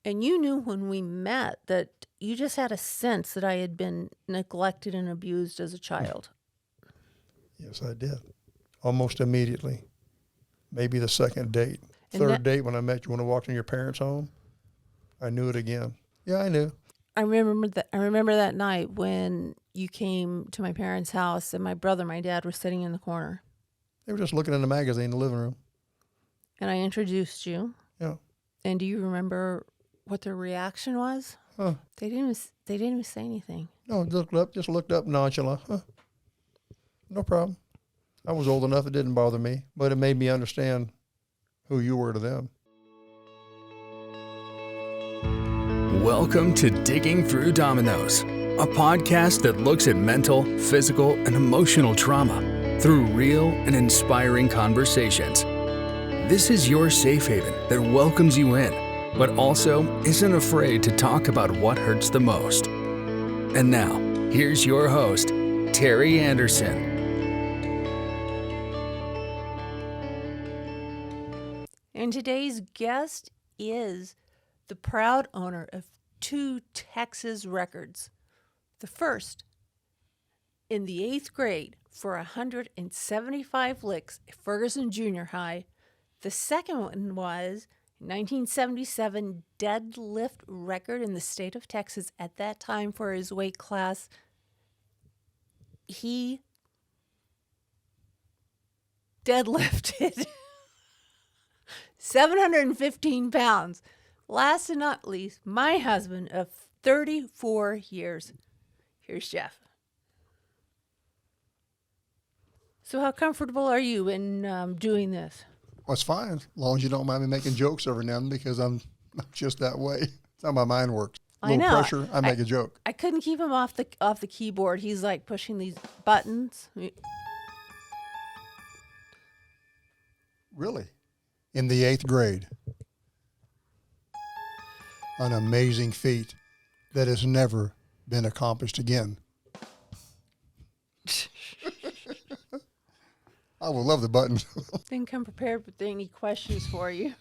And you knew when we met that you just had a sense that I had been neglected and abused as a child. Yes, I did. Almost immediately. Maybe the second date. And Third date when I met you when I walked in your parents' home, I knew it again. Yeah, I knew. I remember that night when you came to my parents' house and my brother and my dad were sitting in the corner. They were just looking in the magazine in the living room. And I introduced you. Yeah. And do you remember what their reaction was? Huh. They didn't even say anything. No, just looked up nonchalant. Huh. No problem. I was old enough, it didn't bother me, but it made me understand who you were to them. Welcome to Digging Through Dominoes, a podcast that looks at mental, physical, and emotional trauma through real and inspiring conversations. This is your safe haven that welcomes you in, but also isn't afraid to talk about what hurts the most. And now, here's your host, Teri Anderson. And today's guest is the proud owner of 2 Texas records. The first in the 8th grade for 175 licks at Ferguson Junior High. The second one was 1977 deadlift record in the state of Texas at that time for his weight class. He deadlifted 715 pounds. Last and not least, my husband of 34 years. Here's Jeff. So how comfortable are you in doing this? Well, it's fine, as long as you don't mind me making jokes every now and then, because I'm just that way. That's how my mind works. A little pressure, I make a joke. I couldn't keep him off the keyboard. He's like pushing these buttons. Really? In the 8th grade. An amazing feat that has never been accomplished again. I will love the buttons. Didn't come prepared with any questions for you.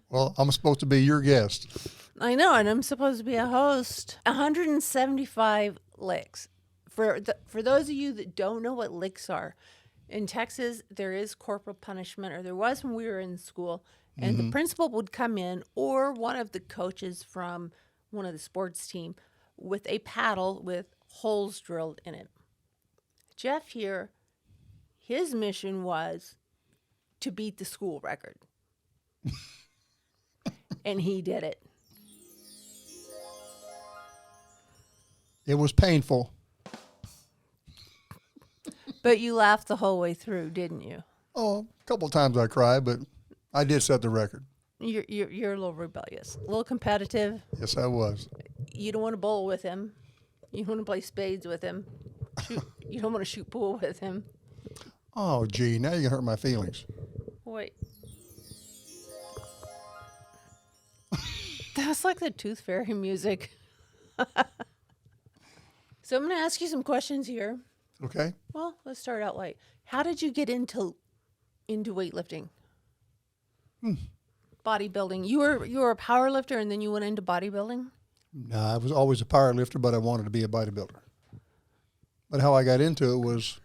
Well, I'm supposed to be your guest. I know, and I'm supposed to be a host. 175 licks. For those of you that don't know what licks are, in Texas, there is corporal punishment, or there was when we were in school, and the principal would come in, or one of the coaches from one of the sports team, with a paddle with holes drilled in it. Jeff here, his mission was to beat the school record. And he did it. It was painful. But you laughed the whole way through, didn't you? Oh, a couple of times I cried, but I did set the record. You're a little rebellious, a little competitive. Yes, I was. You don't want to bowl with him. You don't want to play spades with him. You don't want to shoot pool with him. Oh, gee, now you're going to hurt my feelings. Wait. That's like the Tooth Fairy music. So I'm going to ask you some questions here. Okay. Well, let's start out light. How did you get into weightlifting? Bodybuilding. You were a power lifter and then you went into bodybuilding? No, I was always a power lifter, but I wanted to be a bodybuilder. But how I got into it was,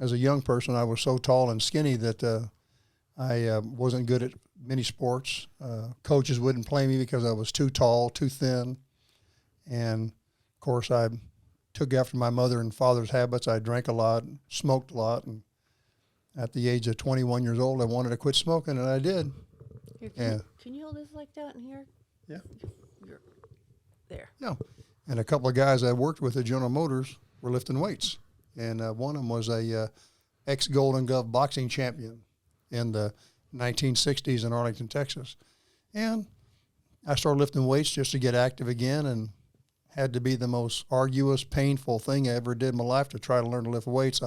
as a young person, I was so tall and skinny that I wasn't good at many sports. Coaches wouldn't play me because I was too tall, too thin. And, of course, I took after my mother and father's habits. I drank a lot, smoked a lot, and at the age of 21 years old, I wanted to quit smoking, and I did. Here, can you hold this like that in here? Yeah. You're there. No. And a couple of guys I worked with at General Motors were lifting weights. And one of them was a ex-Golden Glove boxing champion in the 1960s in Arlington, Texas. And I started lifting weights just to get active again, and had to be the most arduous, painful thing I ever did in my life to try to learn to lift weights.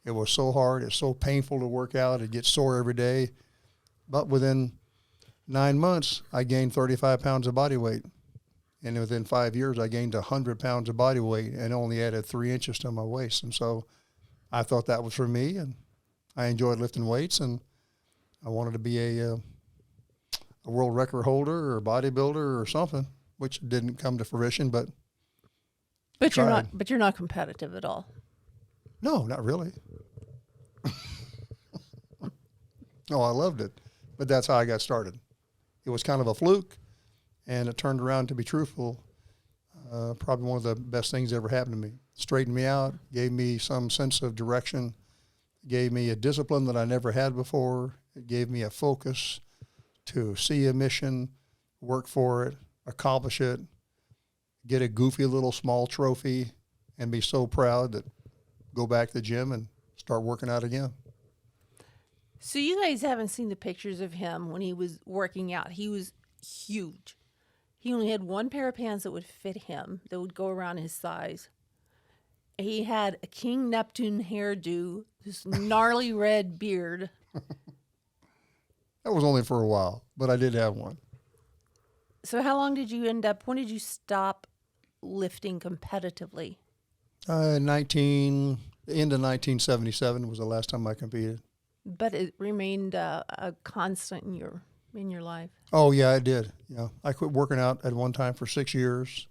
It was so hard. It's so painful to work out. It gets sore every day. But within 9 months, I gained 35 pounds of body weight. And within 5 years, I gained 100 pounds of body weight and only added 3 inches to my waist. And so I thought that was for me, and I enjoyed lifting weights, and I wanted to be a a world record holder or a bodybuilder or something, which didn't come to fruition, but you're not competitive at all. no, not really. No, I loved it, but that's how I got started. It was kind of a fluke, and it turned around to be truthful. Probably one of the best things that ever happened to me. Straightened me out, gave me some sense of direction, gave me a discipline that I never had before. It gave me a focus to see a mission, work for it, accomplish it, get a goofy little small trophy, and be so proud that go back to the gym and start working out again. So you guys haven't seen the pictures of him when he was working out. He was huge. He only had one pair of pants that would fit him, that would go around his size. He had a King Neptune hairdo, this gnarly red beard. That was only for a while, but I did have one. So how long did you when did you stop lifting competitively? The end of 1977 was the last time I competed. But it remained a constant in your life. Oh, yeah, I did. Yeah, I quit working out at one time for 6 years.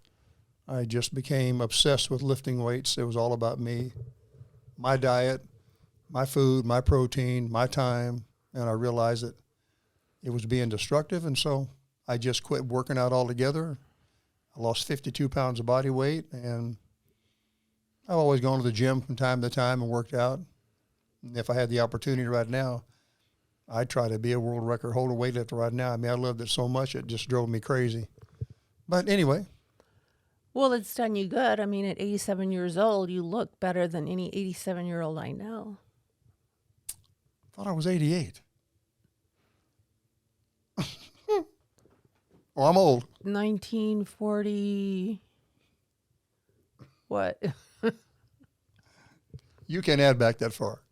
I just became obsessed with lifting weights. It was all about me, my diet, my food, my protein, my time, and I realized that it was being destructive, and so I just quit working out altogether. I lost 52 pounds of body weight, and I've always gone to the gym from time to time and worked out. And if I had the opportunity right now, I'd try to be a world record holder weightlifter right now. I mean, I loved it so much, it just drove me crazy. But anyway. Well, it's done you good. I mean, at 87 years old, you look better than any 87-year-old I know. I thought I was 88. Well, I'm old. 1940. What? You can't add back that far.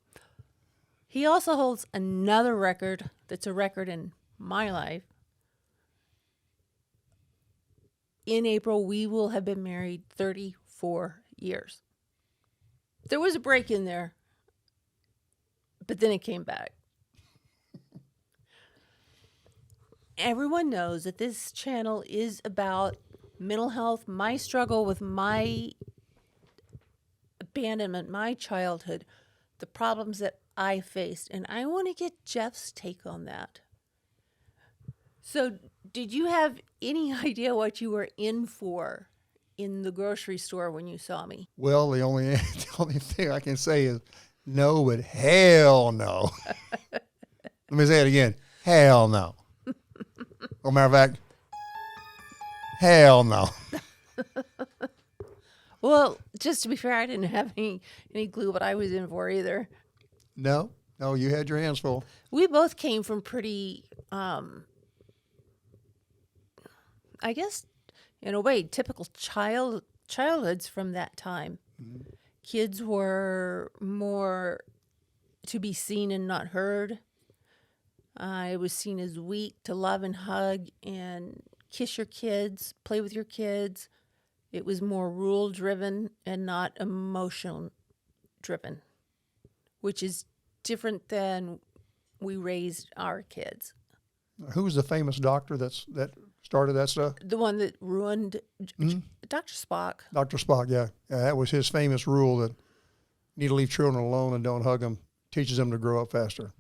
He also holds another record that's a record in my life. In April, we will have been married 34 years. There was a break in there, but then it came back. Everyone knows that this channel is about mental health, my struggle with my abandonment, my childhood, the problems that I faced, and I want to get Jeff's take on that. So, did you have any idea what you were in for in the grocery store when you saw me? Well, the only thing I can say is no, but hell no. Let me say it again. Hell no. Or matter of fact, hell no. Well, just to be fair, I didn't have any clue what I was in for either. No, you had your hands full. We both came from pretty, I guess, in a way, typical childhoods from that time. Mm-hmm. Kids were more to be seen and not heard. I was seen as weak to love and hug and kiss your kids, play with your kids. It was more rule-driven and not emotion-driven, which is different than we raised our kids. Who's the famous doctor that started that stuff? The one that ruined Dr. Spock. Dr. Spock, yeah. That was his famous rule that you need to leave children alone and don't hug them. Teaches them to grow up faster.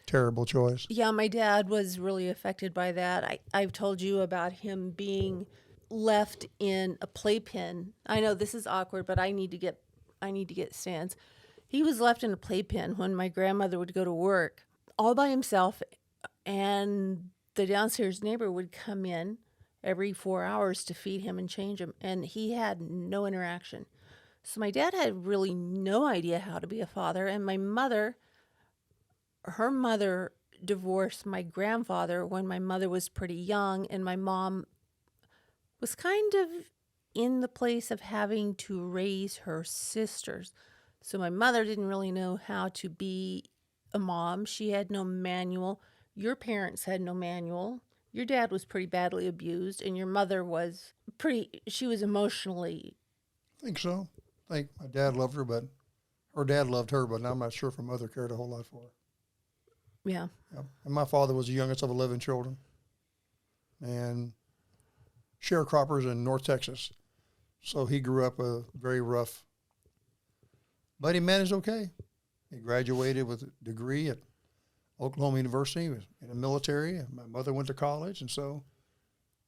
Terrible choice. Yeah, my dad was really affected by that. I've told you about him being left in a playpen. I know this is awkward, but I need to get Stan's. He was left in a playpen when my grandmother would go to work all by himself, and the downstairs neighbor would come in every 4 hours to feed him and change him, and he had no interaction. So my dad had really no idea how to be a father, and my mother, her mother divorced my grandfather when my mother was pretty young, and my mom was kind of in the place of having to raise her sisters. So my mother didn't really know how to be a mom. She had no manual. Your parents had no manual. Your dad was pretty badly abused, and your mother was she was emotionally. I think so. I think my dad loved her, but her dad loved her, but I'm not sure if her mother cared a whole lot for her. Yeah. And my father was the youngest of 11 children. and sharecroppers in North Texas. So he grew up a very rough, but he managed okay. He graduated with a degree at Oklahoma University. He was in the military. My mother went to college, and so,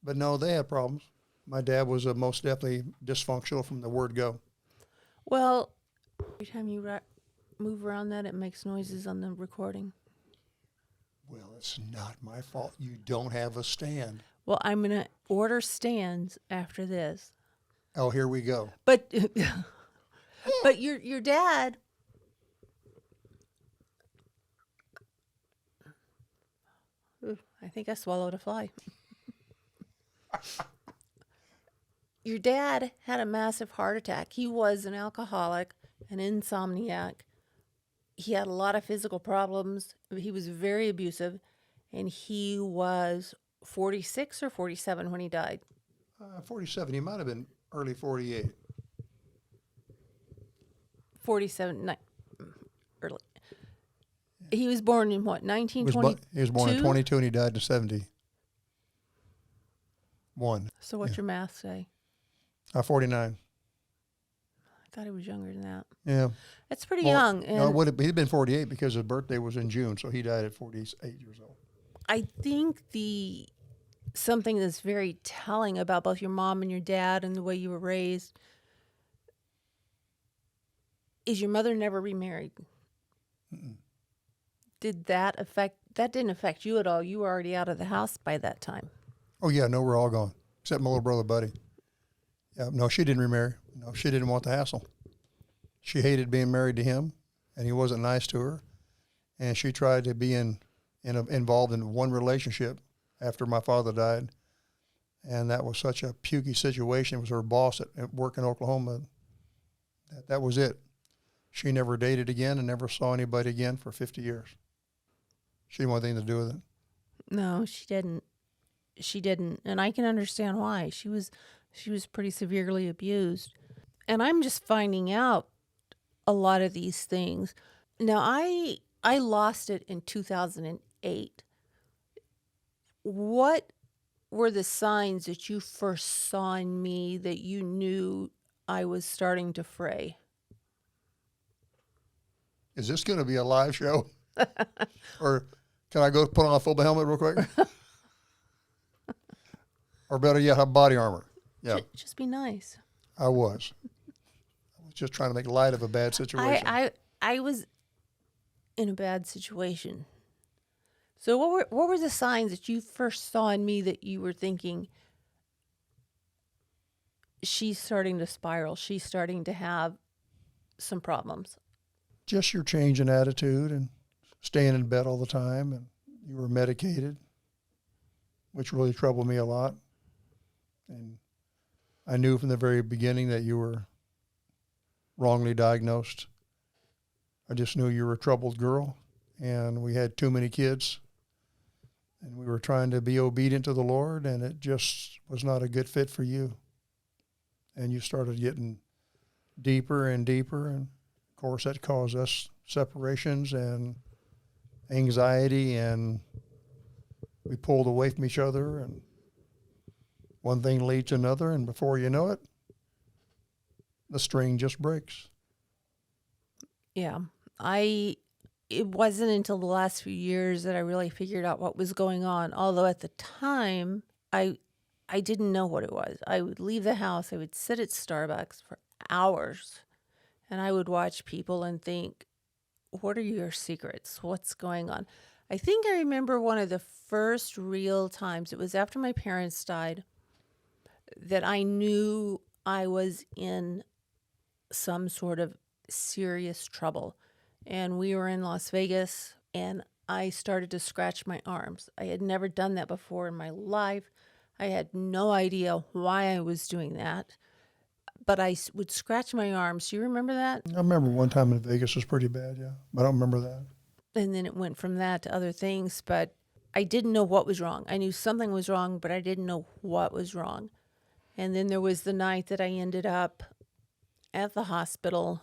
but no, they had problems. My dad was most definitely dysfunctional from the word go. Well, every time you move around that, it makes noises on the recording. Well, it's not my fault. You don't have a stand. Well, I'm going to order stands after this. Oh, here we go. But but your dad, ooh, I think I swallowed a fly. Your dad had a massive heart attack. He was an alcoholic, an insomniac. He had a lot of physical problems. He was very abusive, and he was 46 or 47 when he died. 47. He might have been early 48. 47, early. He was born in what, 1922? He was born in 22 and he died in 71. So what's your math say? 49. I thought he was younger than that. Yeah. That's pretty young. And No, he'd been 48 because his birthday was in June, so he died at 48 years old. I think something that's very telling about both your mom and your dad and the way you were raised is your mother never remarried. Mm-mm. That didn't affect you at all? You were already out of the house by that time. Oh, yeah, no, we're all gone, except my little brother, Buddy. Yeah, no, she didn't remarry. No, she didn't want the hassle. She hated being married to him, and he wasn't nice to her. And she tried to be involved in one relationship after my father died. And that was such a pukey situation. It was her boss at work in Oklahoma. That was it. She never dated again and never saw anybody again for 50 years. She didn't want anything to do with it. No, she didn't. She didn't. And I can understand why. She was pretty severely abused. And I'm just finding out a lot of these things. Now, I lost it in 2008. What were the signs that you first saw in me that you knew I was starting to fray? Is this going to be a live show? Or can I go put on a football helmet real quick? Or better yet, have body armor. Yeah, Just be nice. I was just trying to make light of a bad situation. I was in a bad situation. So what were the signs that you first saw in me that you were thinking, she's starting to spiral, she's starting to have some problems? Just your change in attitude and staying in bed all the time, and you were medicated, which really troubled me a lot. And I knew from the very beginning that you were wrongly diagnosed. I just knew you were a troubled girl, and we had too many kids, and we were trying to be obedient to the Lord, and it just was not a good fit for you. And you started getting deeper and deeper, and of course that caused us separations and anxiety, and we pulled away from each other, and one thing leads to another, and before you know it, the string just breaks. Yeah. It wasn't until the last few years that I really figured out what was going on. Although at the time, I didn't know what it was. I would leave the house, I would sit at Starbucks for hours, and I would watch people and think, what are your secrets? What's going on? I think I remember one of the first real times, it was after my parents died, that I knew I was in some sort of serious trouble. And we were in Las Vegas, and I started to scratch my arms. I had never done that before in my life. I had no idea why I was doing that, but I would scratch my arms. Do you remember that? I remember one time in Vegas was pretty bad, yeah. I don't remember that. And then it went from that to other things, but I didn't know what was wrong. I knew something was wrong, but I didn't know what was wrong. And then there was the night that I ended up at the hospital.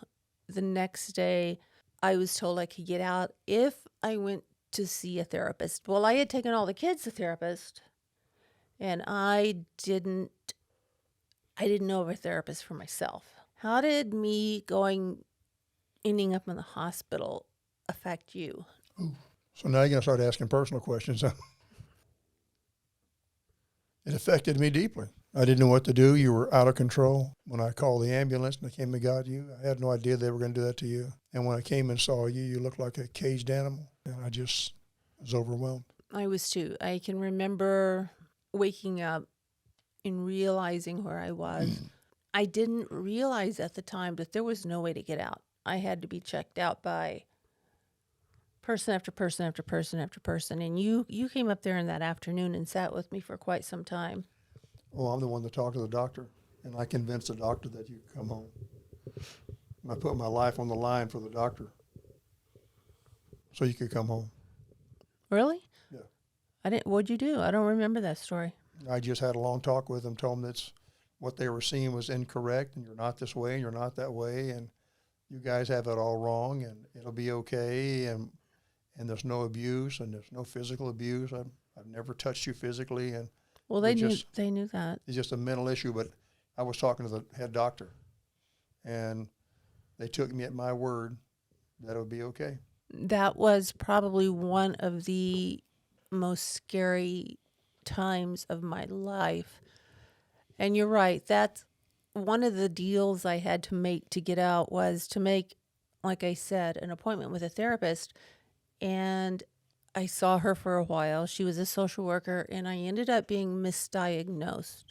The next day, I was told I could get out if I went to see a therapist. Well, I had taken all the kids to therapist, And I didn't know of a therapist for myself. How did me ending up in the hospital affect you? Ooh. So now you're going to start asking personal questions. It affected me deeply. I didn't know what to do. You were out of control. When I called the ambulance and they came and got you, I had no idea they were going to do that to you. And when I came and saw you, you looked like a caged animal. And I just was overwhelmed. I was too. I can remember waking up and realizing where I was. I didn't realize at the time that there was no way to get out. I had to be checked out by person after person after person after person. And you came up there in that afternoon and sat with me for quite some time. Well, I'm the one that talked to the doctor, and I convinced the doctor that you could come home. And I put my life on the line for the doctor so you could come home. Really? Yeah. What'd you do? I don't remember that story. I just had a long talk with them, told them that's what they were seeing was incorrect, and you're not this way, and you're not that way, and you guys have it all wrong, and it'll be okay, and there's no abuse, and there's no physical abuse. I've never touched you physically, and well, they knew that. It's just a mental issue. But I was talking to the head doctor, and they took me at my word that it would be okay. That was probably one of the most scary times of my life. And you're right. That's one of the deals I had to make to get out was to make, like I said, an appointment with a therapist. And I saw her for a while. She was a social worker, and I ended up being misdiagnosed,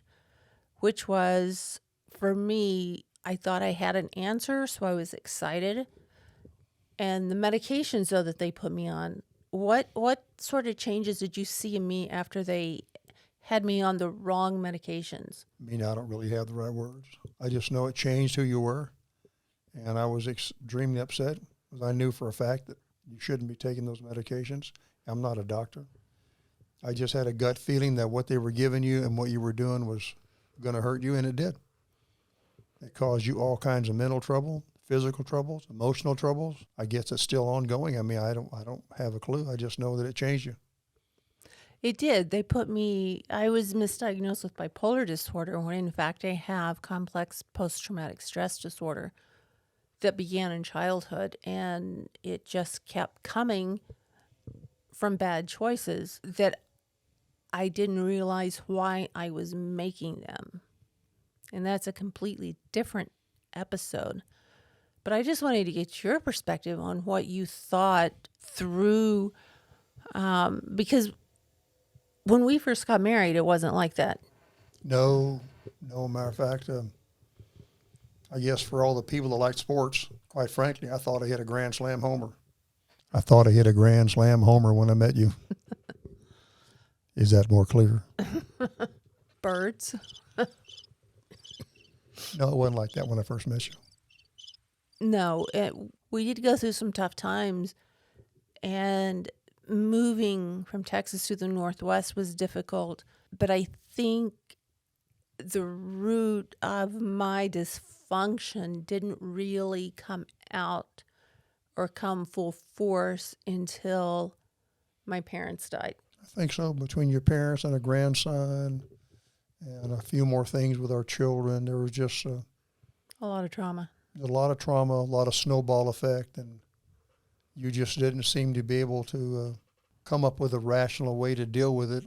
which was, for me, I thought I had an answer, so I was excited. And the medications, though, that they put me on, what sort of changes did you see in me after they had me on the wrong medications? I mean, I don't really have the right words. I just know it changed who you were, and I was extremely upset because I knew for a fact that you shouldn't be taking those medications. I'm not a doctor. I just had a gut feeling that what they were giving you and what you were doing was going to hurt you, and it did. It caused you all kinds of mental trouble, physical troubles, emotional troubles. I guess it's still ongoing. I mean, I don't have a clue. I just know that it changed you. It did. I was misdiagnosed with bipolar disorder when in fact I have complex post-traumatic stress disorder that began in childhood, and it just kept coming from bad choices that I didn't realize why I was making them. And that's a completely different episode. But I just wanted to get your perspective on what you thought through, because when we first got married, it wasn't like that. No, matter of fact, I guess for all the people that like sports, quite frankly, I thought I hit a grand slam homer. I thought I hit a grand slam homer when I met you. Is that more clear? Birds. No, it wasn't like that when I first met you. No, we did go through some tough times, and moving from Texas to the Northwest was difficult. But I think the root of my dysfunction didn't really come out or come full force until my parents died. I think so. Between your parents and a grandson and a few more things with our children, there was just a lot of trauma. A lot of trauma, a lot of snowball effect, and you just didn't seem to be able to come up with a rational way to deal with it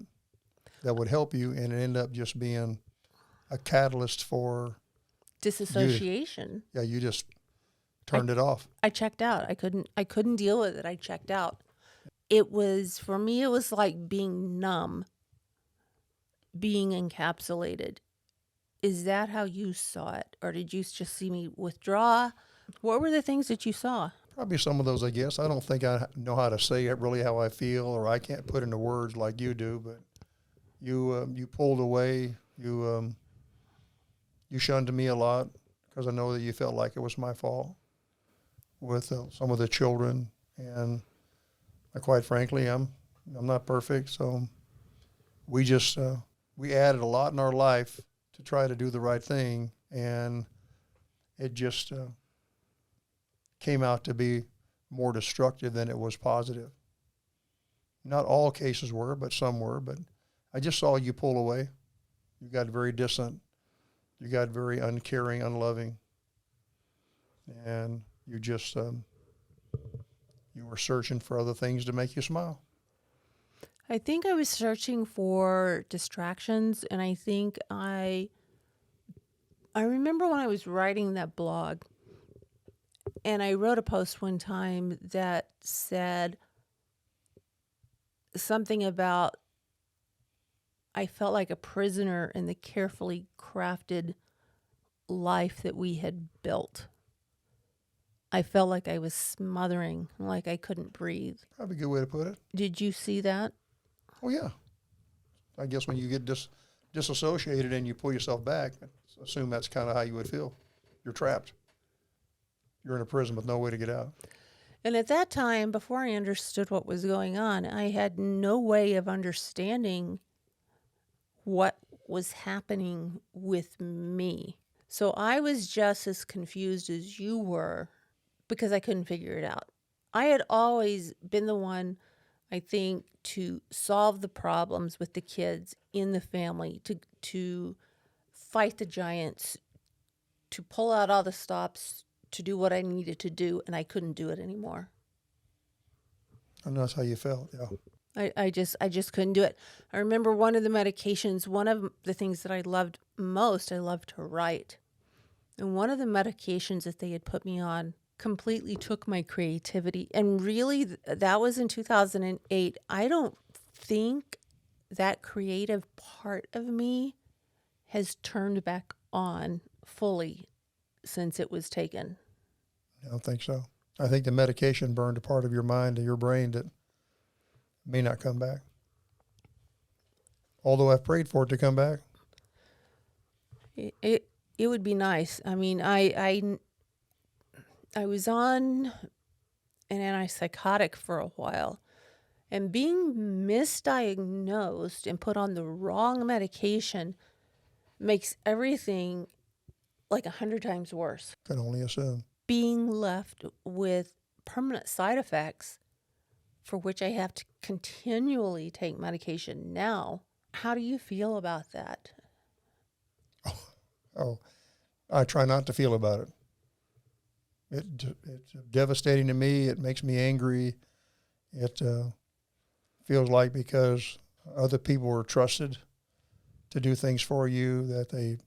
that would help you, and it ended up just being a catalyst for disassociation. You just turned it off. I checked out. I couldn't deal with it. I checked out. For me, it was like being numb, being encapsulated. Is that how you saw it? Or did you just see me withdraw? What were the things that you saw? Probably some of those, I guess. I don't think I know how to say it really how I feel, or I can't put into words like you do, but you pulled away. You shunned me a lot because I know that you felt like it was my fault with some of the children. And quite frankly, I'm not perfect, so we just we added a lot in our life to try to do the right thing, and it just came out to be more destructive than it was positive. Not all cases were, but some were. But I just saw you pull away. You got very distant. You got very uncaring, unloving. And you just, you were searching for other things to make you smile. I think I was searching for distractions, and I think I remember when I was writing that blog, and I wrote a post one time that said something about I felt like a prisoner in the carefully crafted life that we had built. I felt like I was smothering, like I couldn't breathe. Probably a good way to put it. Did you see that? Oh, yeah. I guess when you get disassociated and you pull yourself back, I assume that's kind of how you would feel. You're trapped. You're in a prison with no way to get out. And at that time, before I understood what was going on, I had no way of understanding what was happening with me. So I was just as confused as you were because I couldn't figure it out. I had always been the one, I think, to solve the problems with the kids in the family, to fight the giants, to pull out all the stops, to do what I needed to do, and I couldn't do it anymore. And that's how you felt, yeah. I just couldn't do it. I remember one of the medications, one of the things that I loved most, I loved to write. And one of the medications that they had put me on completely took my creativity. And really, that was in 2008. I don't think that creative part of me has turned back on fully since it was taken. I don't think so. I think the medication burned a part of your mind and your brain that may not come back. Although I've prayed for it to come back. It would be nice. I mean, I was on an antipsychotic for a while, and being misdiagnosed and put on the wrong medication makes everything like 100 times worse. Can only assume. Being left with permanent side effects for which I have to continually take medication now. How do you feel about that? Oh, I try not to feel about it. It's devastating to me. It makes me angry. It feels like because other people were trusted to do things for you that they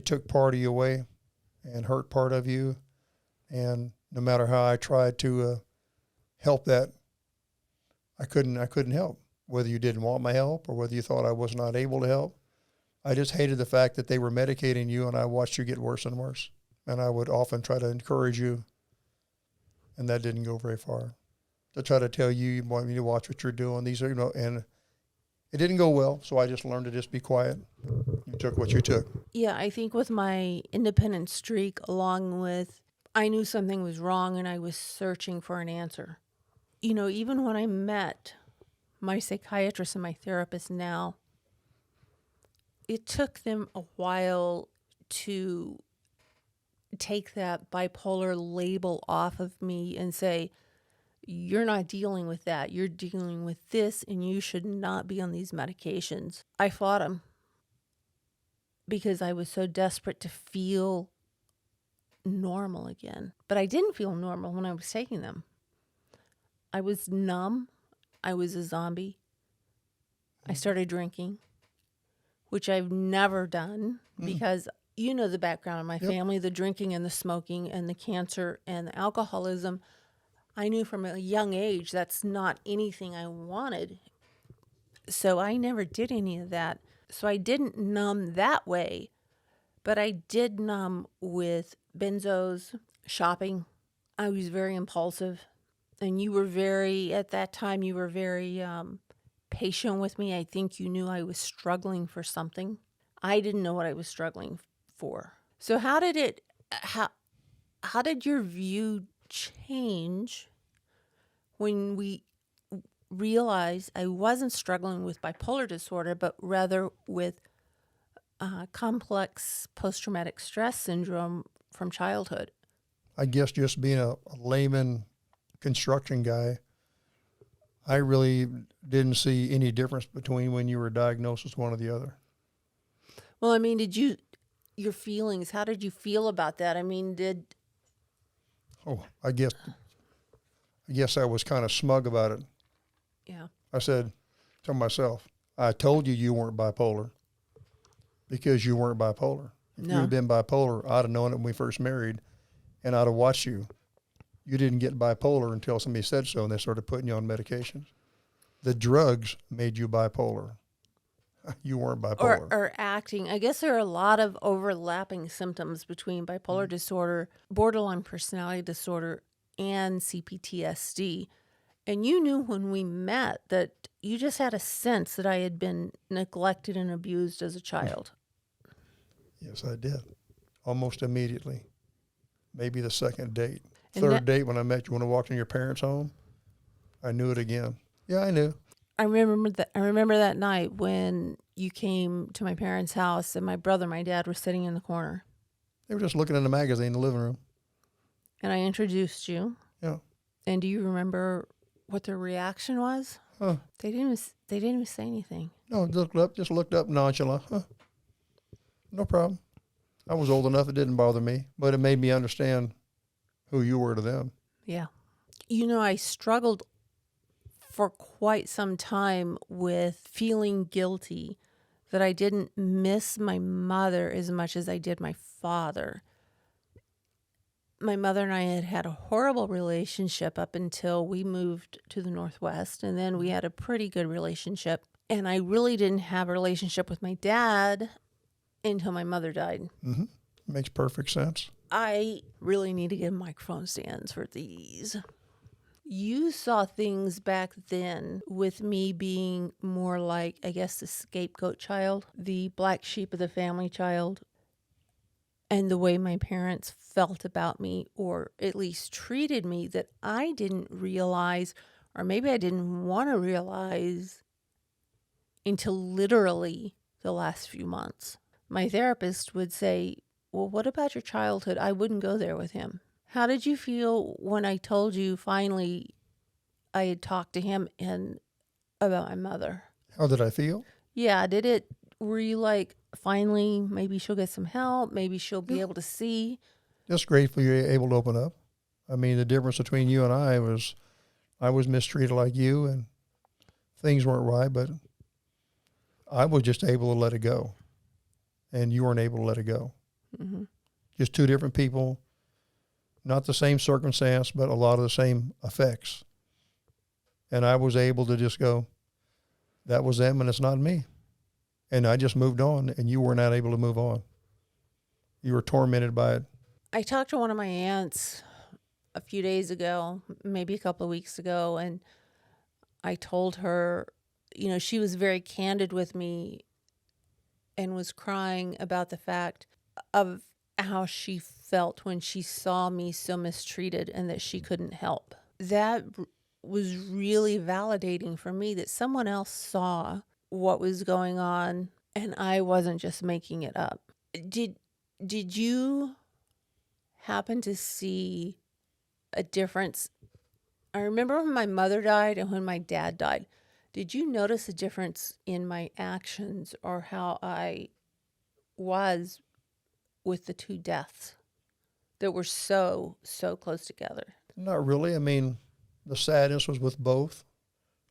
took part of you away and hurt part of you. And no matter how I tried to help that, I couldn't help. Whether you didn't want my help or whether you thought I was not able to help. I just hated the fact that they were medicating you and I watched you get worse and worse. And I would often try to encourage you, and that didn't go very far. To try to tell you want me to watch what you're doing. These are, and it didn't go well, so I just learned to just be quiet. You took what you took. Yeah, I think with my independent streak, along with I knew something was wrong and I was searching for an answer. Even when I met my psychiatrist and my therapist now, it took them a while to take that bipolar label off of me and say, you're not dealing with that. You're dealing with this, and you should not be on these medications. I fought them because I was so desperate to feel normal again. But I didn't feel normal when I was taking them. I was numb. I was a zombie. I started drinking, which I've never done because you know the background of my family, the drinking and the smoking and the cancer and the alcoholism. I knew from a young age that's not anything I wanted. So I never did any of that. So I didn't numb that way, but I did numb with benzos, shopping. I was very impulsive. And at that time, you were very patient with me. I think you knew I was struggling for something. I didn't know what I was struggling for. So how did your view change when we realized I wasn't struggling with bipolar disorder, but rather with complex post-traumatic stress syndrome from childhood? I guess just being a layman construction guy, I really didn't see any difference between when you were diagnosed with one or the other. Well, I mean, your feelings, how did you feel about that? I mean, Oh, I guess I was kind of smug about it. yeah. I said to myself, I told you weren't bipolar because you weren't bipolar. If No. you had been bipolar, I'd have known it when we first married, and I'd have watched you. You didn't get bipolar until somebody said so, and they started putting you on medications. The drugs made you bipolar. You weren't bipolar. Or acting. I guess there are a lot of overlapping symptoms between bipolar disorder, borderline personality disorder, and CPTSD. And you knew when we met that you just had a sense that I had been neglected and abused as a child. Yes, I did. Almost immediately. Maybe the second date. And Third date when I met you, when I walked in your parents' home, I knew it again. Yeah, I knew. I remember that night when you came to my parents' house and my brother and my dad were sitting in the corner. They were just looking in the magazine in the living room. And I introduced you. Yeah. And do you remember what their reaction was? Huh. They didn't even say anything. No, just looked up nonchalant. Huh. No problem. I was old enough, it didn't bother me, but it made me understand who you were to them. Yeah. You know, I struggled for quite some time with feeling guilty that I didn't miss my mother as much as I did my father. My mother and I had had a horrible relationship up until we moved to the Northwest, and then we had a pretty good relationship. And I really didn't have a relationship with my dad until my mother died. Mm-hmm. Makes perfect sense. I really need to get microphone stands for these. You saw things back then with me being more like, I guess, the scapegoat child, the black sheep of the family child, and the way my parents felt about me, or at least treated me, that I didn't realize, or maybe I didn't want to realize until literally the last few months. My therapist would say, well, what about your childhood? I wouldn't go there with him. How did you feel when I told you finally I had talked to him about my mother? How did I feel? Yeah, were you like, finally, maybe she'll get some help, maybe she'll be able to see? Just grateful you're able to open up. I mean, the difference between you and I was mistreated like you, and things weren't right, but I was just able to let it go, and you weren't able to let it go. Mm-hmm. Just two different people, not the same circumstance, but a lot of the same effects. And I was able to just go, that was them and it's not me. And I just moved on, and you were not able to move on. You were tormented by it. I talked to one of my aunts a few days ago, maybe a couple of weeks ago, and I told her, you know, she was very candid with me and was crying about the fact of how she felt when she saw me so mistreated and that she couldn't help. That was really validating for me, that someone else saw what was going on and I wasn't just making it up. Did you happen to see a difference? I remember when my mother died and when my dad died. Did you notice a difference in my actions or how I was with the two deaths that were so close together? Not really. I mean, the sadness was with both.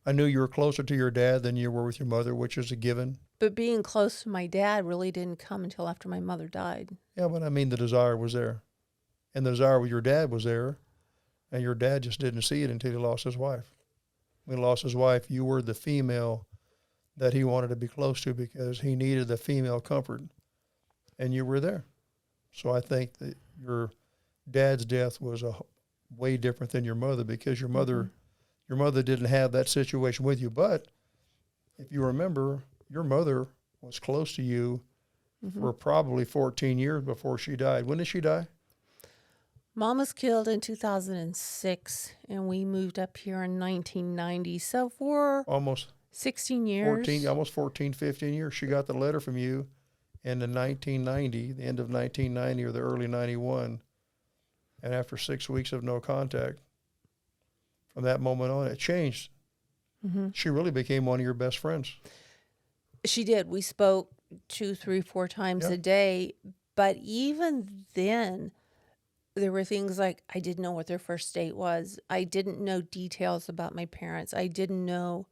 I knew you were closer to your dad than you were with your mother, which is a given. But being close to my dad really didn't come until after my mother died. Yeah, but I mean, the desire was there. And the desire with your dad was there, and your dad just didn't see it until he lost his wife. When he lost his wife, you were the female that he wanted to be close to because he needed the female comfort, and you were there. So I think that your dad's death was way different than your mother, because your mother didn't have that situation with you. But if you remember, your mother was close to you for probably 14 years before she died. When did she die? Mom was killed in 2006, and we moved up here in 1990. So for Almost 16 years. almost 14, 15 years. She got the letter from you in the 1990, the end of 1990 or the early 91. And after 6 weeks of no contact, from that moment on, it changed. She really became one of your best friends. She did. We spoke 2, 3, 4 times a day. But even then, there were things like I didn't know what their first date was. I didn't know details about my parents. I didn't know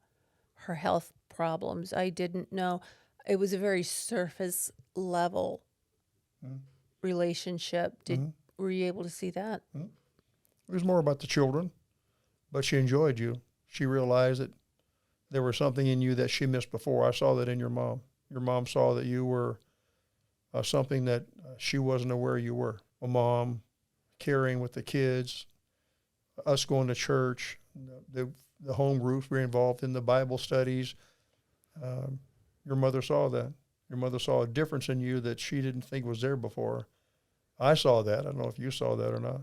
her health problems. I didn't know. It was a very surface level relationship. Were you able to see that? It was more about the children, but she enjoyed you. She realized that there was something in you that she missed before. I saw that in your mom. Your mom saw that you were something that she wasn't aware you were. A mom caring with the kids, us going to church, the home groups, we were involved in the Bible studies. Your mother saw that. Your mother saw a difference in you that she didn't think was there before. I saw that. I don't know if you saw that or not.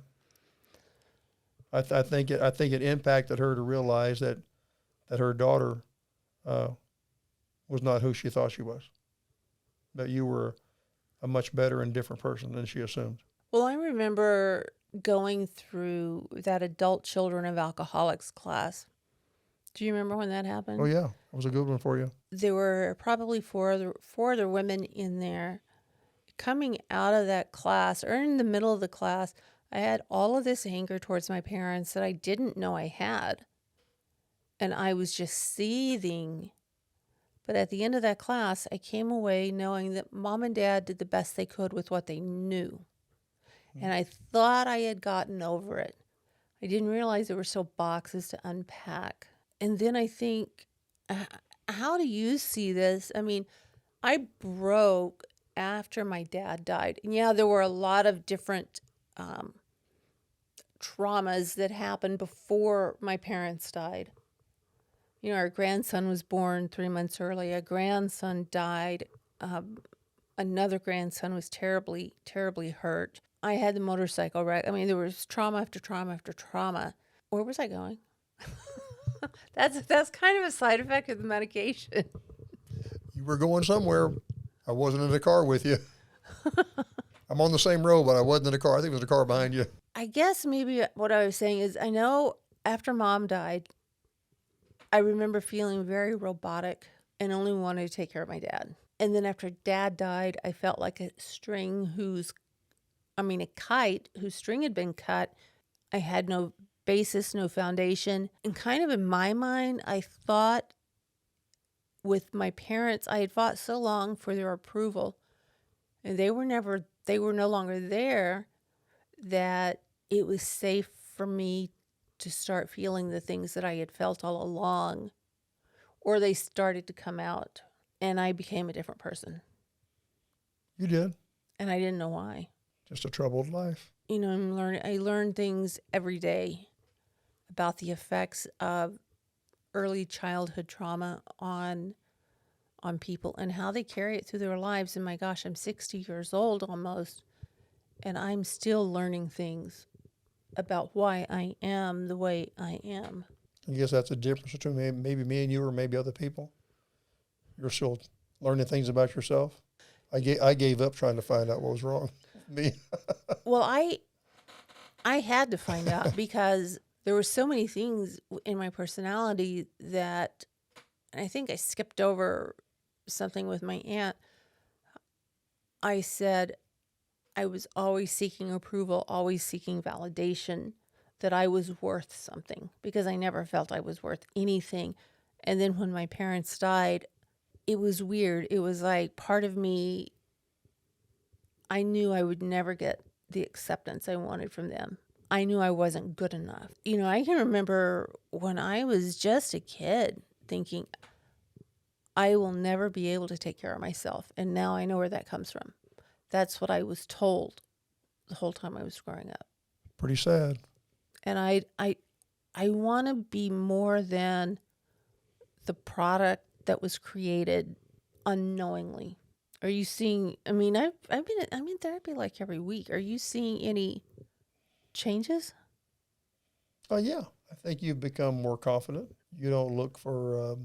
I think it impacted her to realize that her daughter was not who she thought she was. That you were a much better and different person than she assumed. Well, I remember going through that adult children of alcoholics class. Do you remember when that happened? Oh, yeah. It was a good one for you. There were probably four other women in there. Coming out of that class, or in the middle of the class, I had all of this anger towards my parents that I didn't know I had. And I was just seething. But at the end of that class, I came away knowing that Mom and Dad did the best they could with what they knew. And I thought I had gotten over it. I didn't realize there were still boxes to unpack. And then I think, how do you see this? I mean, I broke after my dad died. And yeah, there were a lot of different traumas that happened before my parents died. You know, our grandson was born 3 months early. A grandson died. Another grandson was terribly, terribly hurt. I had the motorcycle wreck. I mean, there was trauma after trauma after trauma. Where was I going? That's kind of a side effect of the medication. You were going somewhere. I wasn't in the car with you. I'm on the same road, but I wasn't in the car. I think it was the car behind you. I guess maybe what I was saying is I know after Mom died, I remember feeling very robotic and only wanted to take care of my dad. And then after Dad died, I felt like a kite whose string had been cut. I had no basis, no foundation. And kind of in my mind, I thought with my parents, I had fought so long for their approval, and they were no longer there, that it was safe for me to start feeling the things that I had felt all along, or they started to come out, and I became a different person. You did. And I didn't know why. Just a troubled life. You know, I learn things every day about the effects of early childhood trauma on people and how they carry it through their lives. And my gosh, I'm 60 years old almost, and I'm still learning things about why I am the way I am. I guess that's the difference between maybe me and you, or maybe other people. You're still learning things about yourself. I gave up trying to find out what was wrong with me. Well, I had to find out because there were so many things in my personality that, and I think I skipped over something with my aunt. I said I was always seeking approval, always seeking validation, that I was worth something, because I never felt I was worth anything. And then when my parents died, it was weird. It was like part of me, I knew I would never get the acceptance I wanted from them. I knew I wasn't good enough. You know, I can remember when I was just a kid thinking, I will never be able to take care of myself. And now I know where that comes from. That's what I was told the whole time I was growing up. Pretty sad. And I want to be more than the product that was created unknowingly. Are you seeing, I'm in therapy like every week. Are you seeing any changes? Yeah. I think you've become more confident. You don't look for,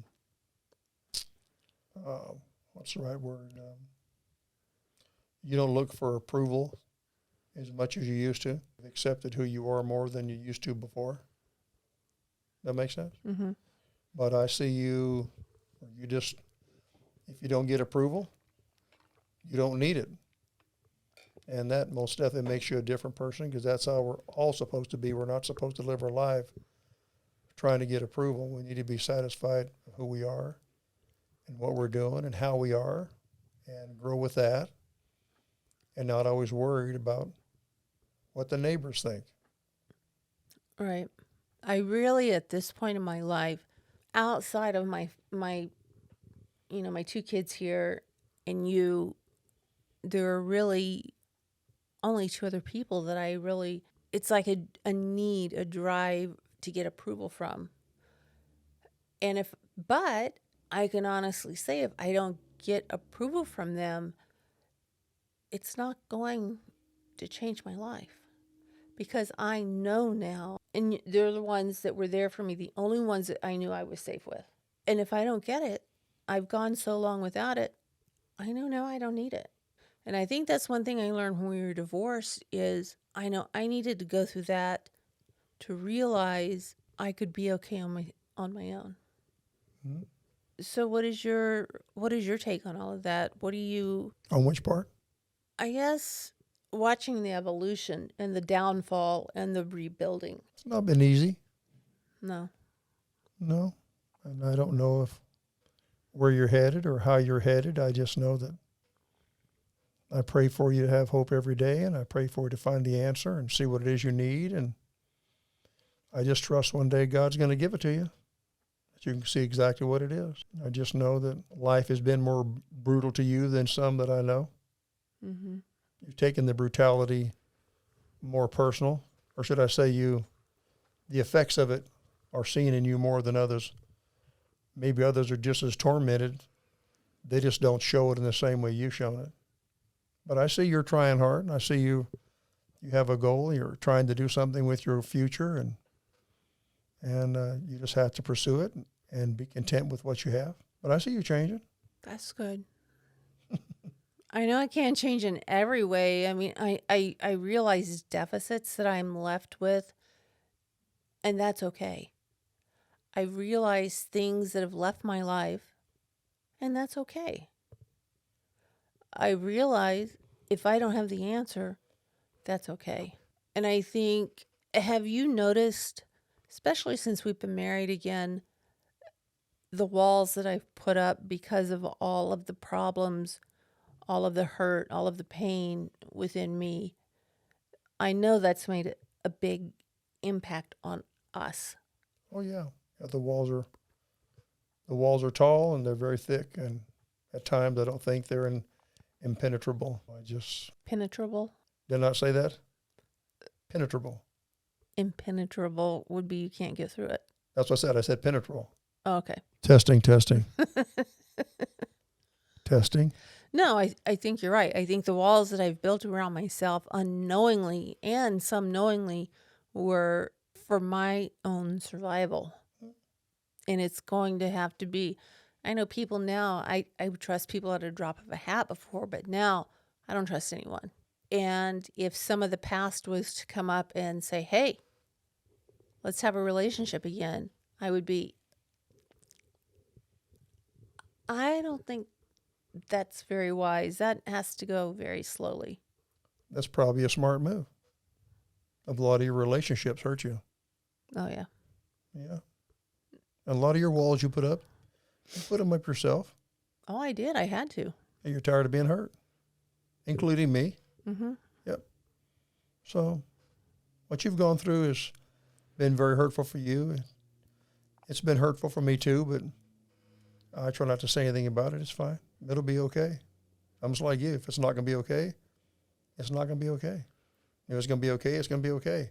what's the right word? You don't look for approval as much as you used to. You've accepted who you are more than you used to before. That makes sense? Mm-hmm. But I see you just, if you don't get approval, you don't need it. And that most definitely makes you a different person, because that's how we're all supposed to be. We're not supposed to live our life trying to get approval. We need to be satisfied with who we are and what we're doing and how we are, and grow with that, and not always worried about what the neighbors think. Right. I really, at this point in my life, outside of my my two kids here and you, there are really only two other people that I really, it's like a need, a drive to get approval from. And but I can honestly say, if I don't get approval from them, it's not going to change my life, because I know now, and they're the ones that were there for me, the only ones that I knew I was safe with. And if I don't get it, I've gone so long without it, I know now I don't need it. And I think that's one thing I learned when we were divorced is I know I needed to go through that to realize I could be okay on my own. Mm-hmm. So what is your take on all of that? What do you, On which part? I guess, watching the evolution and the downfall and the rebuilding? It's not been easy. No. No. And I don't know where you're headed or how you're headed. I just know that I pray for you to have hope every day, and I pray for you to find the answer and see what it is you need. And I just trust one day God's going to give it to you, that you can see exactly what it is. I just know that life has been more brutal to you than some that I know. Mm-hmm. You've taken the brutality more personal, or should I say the effects of it are seen in you more than others. Maybe others are just as tormented. They just don't show it in the same way you've shown it. But I see you're trying hard, and I see you have a goal. You're trying to do something with your future, and you just have to pursue it and be content with what you have. But I see you changing. That's good. I know I can't change in every way. I mean, I realize deficits that I'm left with, and that's okay. I realize things that have left my life, and that's okay. I realize if I don't have the answer, that's okay. And I think, have you noticed, especially since we've been married again, the walls that I've put up because of all of the problems, all of the hurt, all of the pain within me? I know that's made a big impact on us. Oh yeah, the walls are tall, and they're very thick, and at times I don't think they're impenetrable. I just Penetrable? did not say that. Penetrable. Impenetrable would be you can't get through it. That's what I said. I said penetrable. Oh, okay. Testing. Testing. No, I think you're right. I think the walls that I've built around myself unknowingly and some knowingly were for my own survival. And it's going to have to be. I know people now, I would trust people at a drop of a hat before, but now I don't trust anyone. And if some of the past was to come up and say, hey, let's have a relationship again, I would be, I don't think that's very wise. That has to go very slowly. That's probably a smart move. A lot of your relationships hurt you. Oh, yeah. Yeah. And a lot of your walls you put up yourself. Oh, I did. I had to. And you're tired of being hurt, including me. Mm-hmm. Yep. So what you've gone through has been very hurtful for you. It's been hurtful for me too, but I try not to say anything about it. It's fine. It'll be okay. I'm just like you. If it's not going to be okay, it's not going to be okay. If it's going to be okay, it's going to be okay.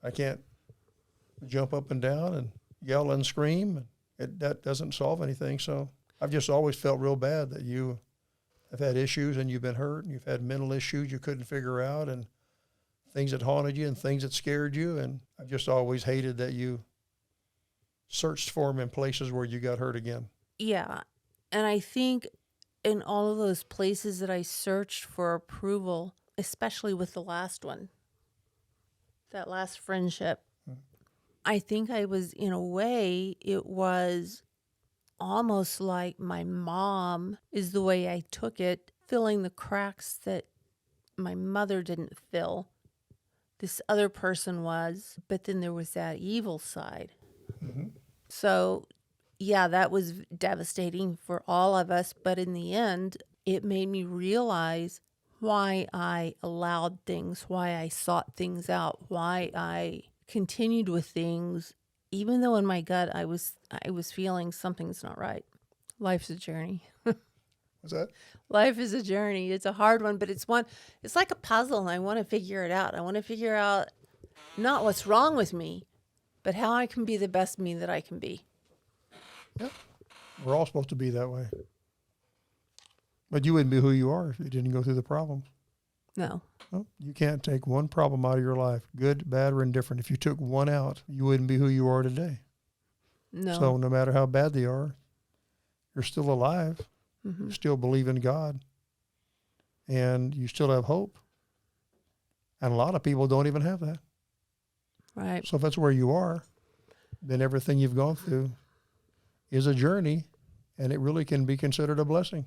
I can't jump up and down and yell and scream. That doesn't solve anything. So I've just always felt real bad that you have had issues and you've been hurt, and you've had mental issues you couldn't figure out, and things that haunted you and things that scared you. And I've just always hated that you searched for them in places where you got hurt again. Yeah. And I think in all of those places that I searched for approval, especially with the last one, that last friendship, I think I was, in a way, it was almost like my mom is the way I took it, filling the cracks that my mother didn't fill. This other person was, but then there was that evil side. Mm-hmm. So, yeah, that was devastating for all of us. But in the end, it made me realize why I allowed things, why I sought things out, why I continued with things, even though in my gut I was feeling something's not right. Life's a journey. What's that? Life is a journey. It's a hard one, but it's like a puzzle, and I want to figure it out. I want to figure out not what's wrong with me, but how I can be the best me that I can be. Yeah. We're all supposed to be that way. But you wouldn't be who you are if you didn't go through the problems. No. Well, you can't take one problem out of your life, good, bad, or indifferent. If you took one out, you wouldn't be who you are today. No. So no matter how bad they are, you're still alive. Mm-hmm. You still believe in God. And you still have hope. And a lot of people don't even have that. Right. So if that's where you are, then everything you've gone through is a journey, and it really can be considered a blessing.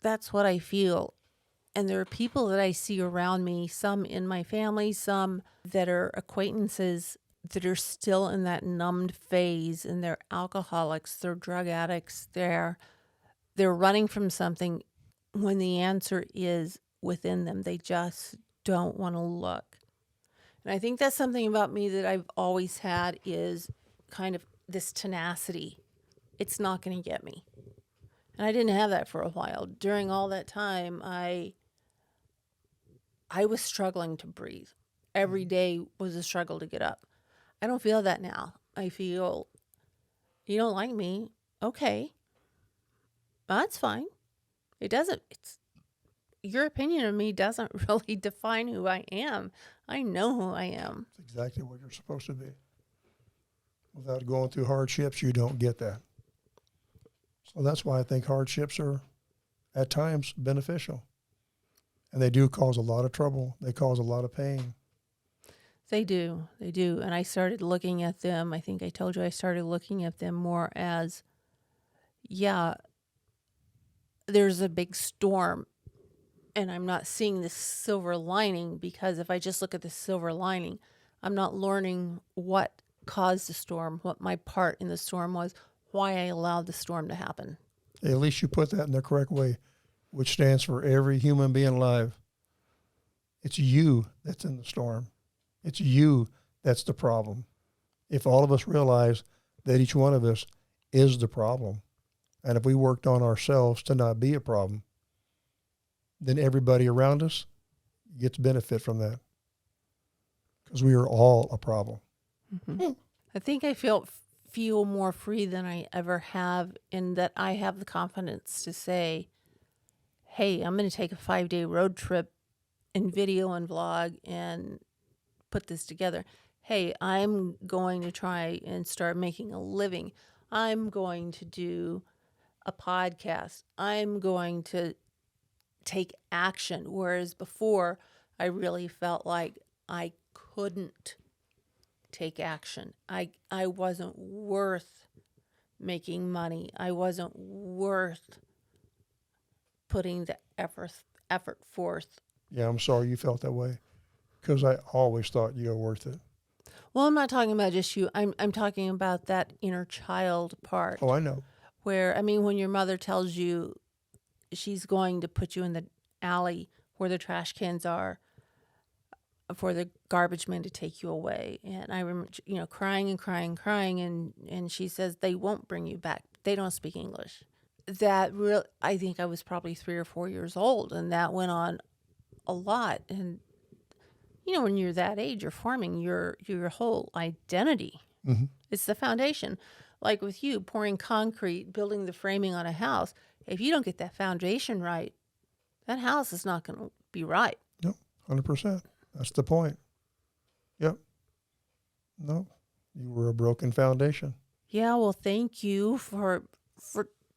That's what I feel. And there are people that I see around me, some in my family, some that are acquaintances that are still in that numbed phase, and they're alcoholics, they're drug addicts, they're running from something when the answer is within them. They just don't want to look. And I think that's something about me that I've always had, is kind of this tenacity. It's not going to get me. And I didn't have that for a while. During all that time, I was struggling to breathe. Every day was a struggle to get up. I don't feel that now. I feel, you don't like me, okay, that's fine. Your opinion of me doesn't really define who I am. I know who I am. It's exactly what you're supposed to be. Without going through hardships, you don't get that. So that's why I think hardships are, at times, beneficial. And they do cause a lot of trouble. They cause a lot of pain. They do. And I started looking at them, I think I told you, I started looking at them more as, yeah, there's a big storm, and I'm not seeing this silver lining, because if I just look at the silver lining, I'm not learning what caused the storm, what my part in the storm was, why I allowed the storm to happen. At least you put that in the correct way, which stands for every human being alive. It's you that's in the storm. It's you that's the problem. If all of us realize that each one of us is the problem, and if we worked on ourselves to not be a problem, then everybody around us gets benefit from that, because we are all a problem. Mm-hmm. I think I feel more free than I ever have, in that I have the confidence to say, hey, I'm going to take a 5-day road trip and video and vlog and put this together. Hey, I'm going to try and start making a living. I'm going to do a podcast. I'm going to take action. Whereas before, I really felt like I couldn't take action. I wasn't worth making money. I wasn't worth putting the effort forth. Yeah, I'm sorry you felt that way, because I always thought you were worth it. Well, I'm not talking about just you. I'm talking about that inner child part. Oh, I know. Where, I mean, when your mother tells you she's going to put you in the alley where the trash cans are for the garbage man to take you away. And I remember, crying, and she says, they won't bring you back. They don't speak English. I think I was probably 3 or 4 years old, and that went on a lot. And, when you're that age, you're forming your whole identity. Mm-hmm. It's the foundation. Like with you, pouring concrete, building the framing on a house. If you don't get that foundation right, that house is not going to be right. No, 100%. That's the point. Yep. No, you were a broken foundation. Yeah, well, thank you for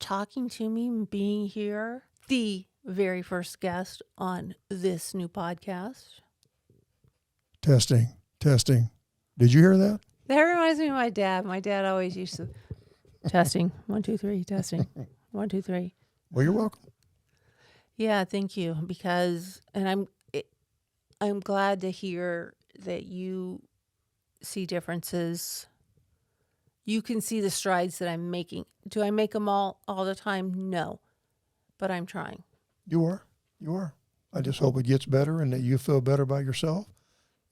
talking to me and being here. The very first guest on this new podcast. Testing. Did you hear that? That reminds me of my dad. My dad always used to testing 1, 2, 3, testing 1, 2, 3. Well, you're welcome. Yeah, thank you. Because, and I'm glad to hear that you see differences. You can see the strides that I'm making. Do I make them all the time? No, but I'm trying. You are. You are. I just hope it gets better and that you feel better about yourself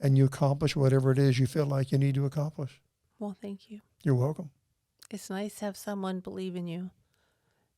and you accomplish whatever it is you feel like you need to accomplish. Well, thank you. You're welcome. It's nice to have someone believe in you.